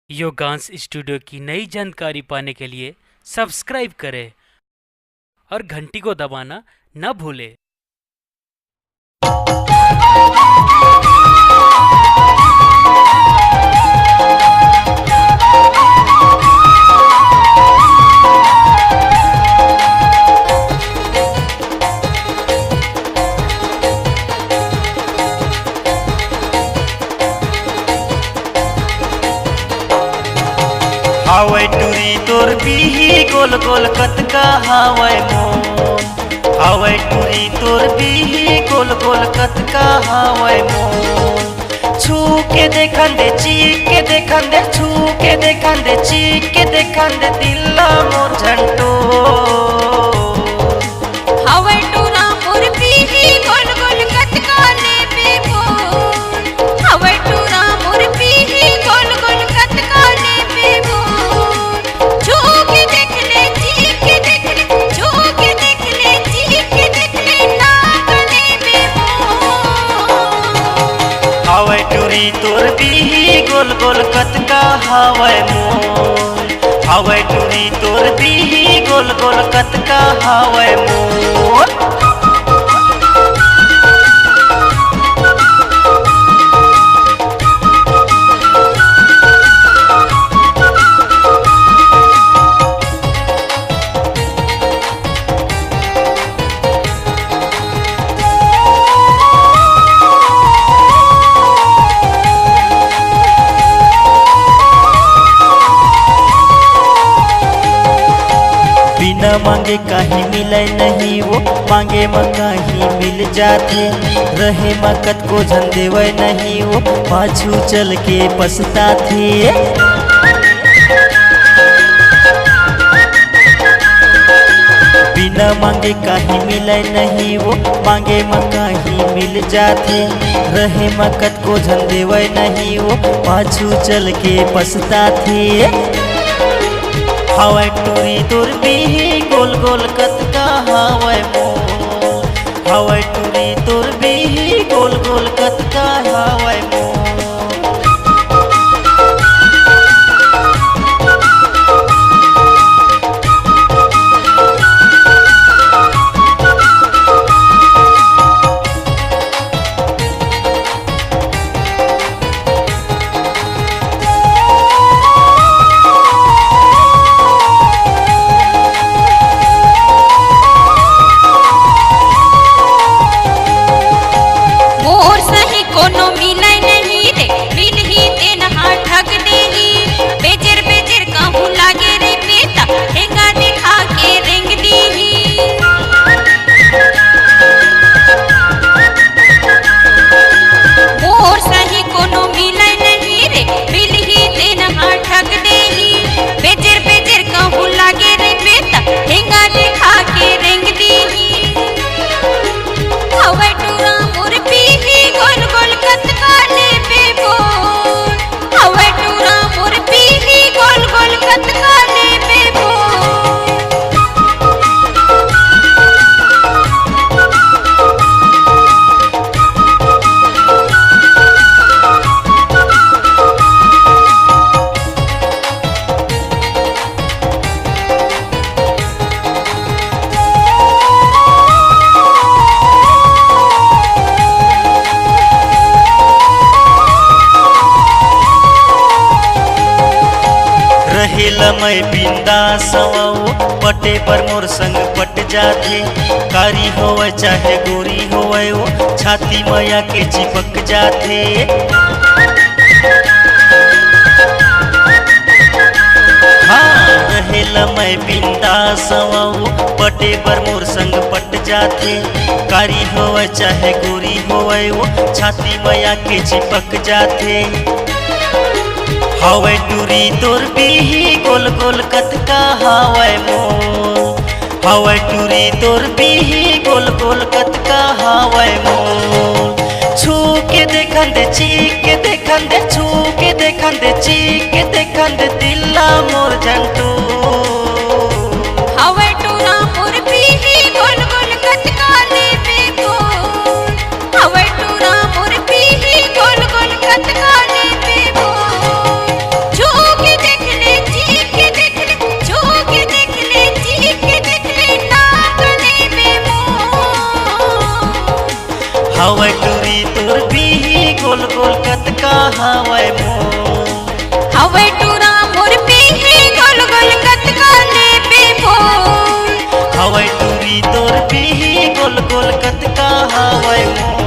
योगांश studio की नई जानकारी पाने के लिए सब्सक्राइब करें और घंटी को दबाना न भूलें। हावै टूरी तोर बिही गोल गोल कतका हावै मोन। हावै टूरी तोर बिही गोल गोल कतका हावै मोन। छू के देखन दे चीक के देखन दे छू के देखन दे चीक के देखन दे दिल्ला मोर झंटो। हावै टूरा मोर बिही गोल गोल कतका लेबे मोन। हावै टूरा मोर बिही गोल गोल कतका लेबे मोन। छू के देख ले चीक के देख ले छू के देख ले चीक के देख ले नाक लेबे मोन। हावै टूरी तोर बिही गोल गोल कतका हावै मोन। हावै टूरी तोर बिही गोल गोल कतका हावै मोन। बिना मांगे कहीं मिले नहीं वो मांगे में कहीं मिल जाते। रहे मकत को झन देवे नहीं वो पाछू चल के पछताते। बिना मांगे कहीं मिले नहीं वो मांगे में कहीं मिल जाते। रहे मकत को झन देवे नहीं वो पाछू चल के पछताते। हावै टूरी तोर बिही गोल गोल कतका हावै मोन। हावै टूरी तोर बिही गोल गोल कतका हावै मोन। मोर सही कोनो मिलै नहीं रे मिल ही तेनहा ठग देही। बेजर बेजर कहूँ लागे रे बेटा हेंगा दिखा के रेंग दीही। मोर सही कोनो मिलै नहीं रे मिल ही तेनहा ठग देही। बेजर बेजर कहूँ लागे रे बेटा हेंगा दिखा के रेंग दीही। हावै टूरा मोर बिही गोल गोल कतका लेबे मोन। हावै टूरा मोर बिही गोल गोल कतका लेबे मोन। रहेला मैं बिंदास वो पटे पर मोर संग पट जाते। कारी होवे चाहे गोरी होवे वो छाती मैया के चिपक जाते। हाँ रहेला मैं बिंदास वो पटे पर मोर संग पट जाते। कारी होवे चाहे गोरी होवे वो छाती मैया के चिपक जाते। हावै टूरी तोर बिही गोल गोल कतका हावै मोन। हावै टूरी तोर बिही गोल गोल कतका हावै मोन। छू के देखन दे चीक के देखन दे छू के देखन दे चीक के देखन दे दिल्ला मोर झंटो। हावै टूरा मोर बिही गोल गोल कतका लेबे मोन। हावै टूरा मोर बिही गोल गोल कतका लेबे मोन। छू हवै टूरी तोर पीही गोल गोल कतका हवै मोल हवै टूरा मोर पीही गोल गोल कतका लेबे मोल हवै टूरी तोर पीही गोल गोल कतका हवै मोल